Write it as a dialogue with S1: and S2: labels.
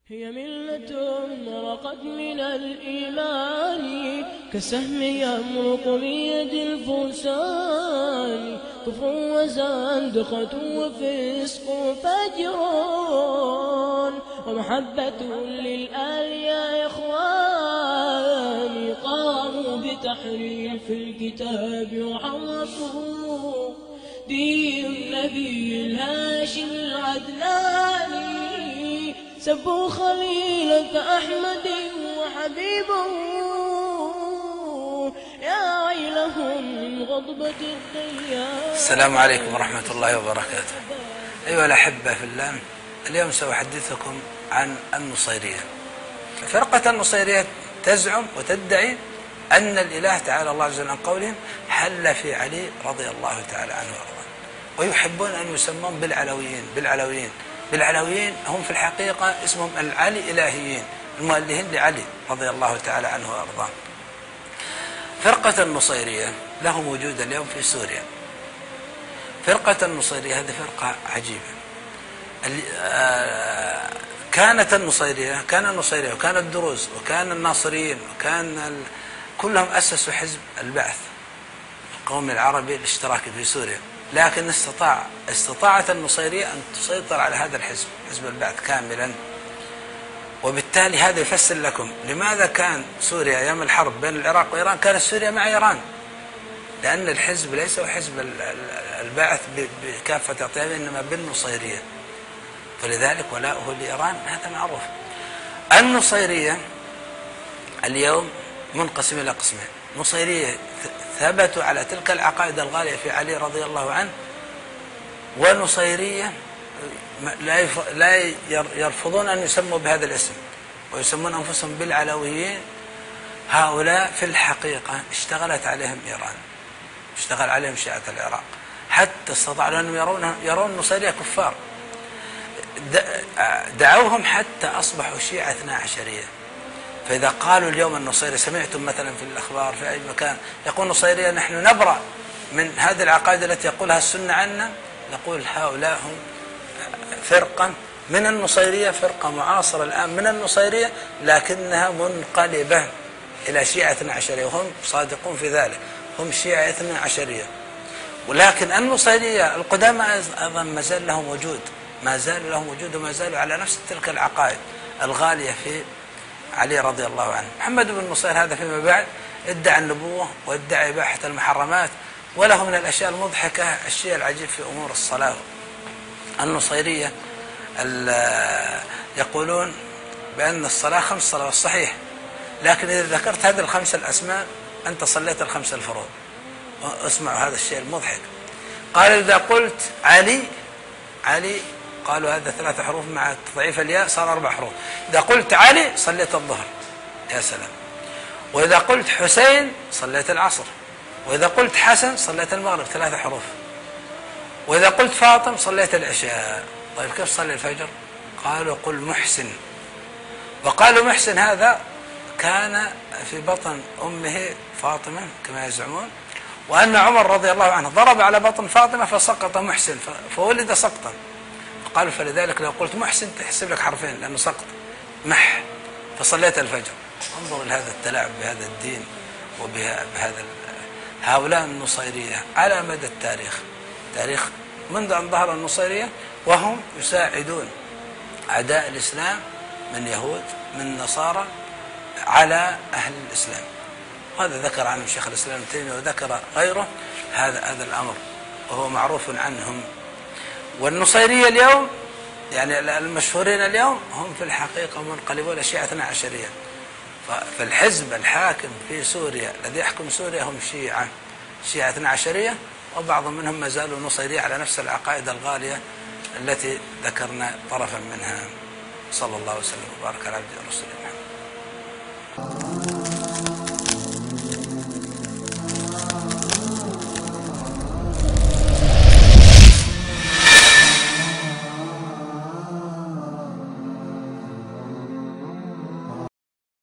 S1: هي ملة مرقت من الإيمان كسهم يمرق من يد الفرسان، كفر وزندقة وفسق فجران ومحبة للآل يا إخواني، قاموا بتحريف الكتاب وحرفوا دين النبي الهاشم العدناني، سبوا خليلة أحمد وحبيبه يا ويلهم من غضبة الديان.
S2: السلام عليكم ورحمة الله وبركاته. أيها الأحبة في الله، اليوم سأحدثكم عن النصيرية. فرقة النصيرية تزعم وتدعي أن الإله تعالى الله عز وجل عن قولهم حل في علي رضي الله تعالى عنه وأرضاه، ويحبون أن يسمون بالعلويين هم في الحقيقة اسمهم العلي إلهيين، المؤلهين لعلي رضي الله تعالى عنه وأرضاه. فرقة النصيرية لهم وجود اليوم في سوريا. فرقة النصيرية هذه فرقة عجيبة. كانت النصيرية وكان الدروز وكان الناصريين وكان كلهم أسسوا حزب البعث القومي العربي الاشتراكي في سوريا، لكن استطاعت النصيرية أن تسيطر على هذا الحزب، حزب البعث كاملا. وبالتالي هذا يفسر لكم لماذا كان سوريا أيام الحرب بين العراق وإيران كانت سوريا مع إيران، لأن الحزب ليس هو حزب البعث بكافة أطيافه إنما بالنصيرية، فلذلك ولاؤه لإيران هذا معروف. النصيرية اليوم منقسم إلى قسمين: نصيرية ثبتوا على تلك العقائد الغالية في علي رضي الله عنه، ونصيرية لا يرفضون أن يسموا بهذا الاسم ويسمون أنفسهم بالعلويين. هؤلاء في الحقيقة اشتغلت عليهم إيران، اشتغل عليهم شيعة العراق، حتى استطاعوا أنهم يرون النصيرية كفار. دعوهم حتى أصبحوا شيعة 12 فإذا قالوا اليوم النصيري، سمعتم مثلا في الأخبار في أي مكان يقول نصيرية نحن نبرأ من هذه العقائد التي يقولها السنة عنا، نقول هؤلاء هم فرقة من النصيرية، فرقة معاصرة الآن من النصيرية، لكنها منقلبة إلى شيعة 12 وهم صادقون في ذلك، هم شيعة 12. ولكن النصيرية القدامى أيضا ما زال لهم وجود وما زالوا على نفس تلك العقائد الغالية في علي رضي الله عنه. محمد بن نصير هذا فيما بعد ادعى النبوة وادعى إباحة المحرمات، وله من الأشياء المضحكة الشيء العجيب في أمور الصلاة. النصيرية يقولون بأن الصلاة 5 صلوات صحيح، لكن إذا ذكرت هذه ال5 الأسماء أنت صليت ال5 الفروض. اسمعوا هذا الشيء المضحك. قال إذا قلت علي قالوا هذا 3 حروف مع تضعيف الياء صار 4 حروف. إذا قلت علي صليت الظهر، يا سلام. وإذا قلت حسين صليت العصر. وإذا قلت حسن صليت المغرب 3 حروف. وإذا قلت فاطم صليت العشاء. طيب كيف صلي الفجر؟ قالوا قل محسن. وقالوا محسن هذا كان في بطن أمه فاطمة كما يزعمون، وأن عمر رضي الله عنه ضرب على بطن فاطمة فسقط محسن فولد سقطا، قالوا فلذلك لو قلت محسن تحسب لك حرفين لأنه سقط فصليت الفجر. انظروا لهذا التلاعب بهذا الدين وبهذا. هؤلاء النصيرية على مدى تاريخ منذ أن ظهر النصيرية وهم يساعدون أعداء الإسلام من يهود من نصارى على أهل الإسلام. هذا ذكر عنه شيخ الإسلام ابن تيمية وذكر غيره هذا الأمر وهو معروف عنهم. والنصيرية اليوم يعني المشهورين اليوم هم في الحقيقة منقلبون إلى شيعة 12. فالحزب الحاكم في سوريا الذي يحكم سوريا هم شيعة 12، وبعض منهم ما زالوا نصيرية على نفس العقائد الغالية التي ذكرنا طرفا منها. صلى الله وسلم وبارك على عبده ورسوله محمد.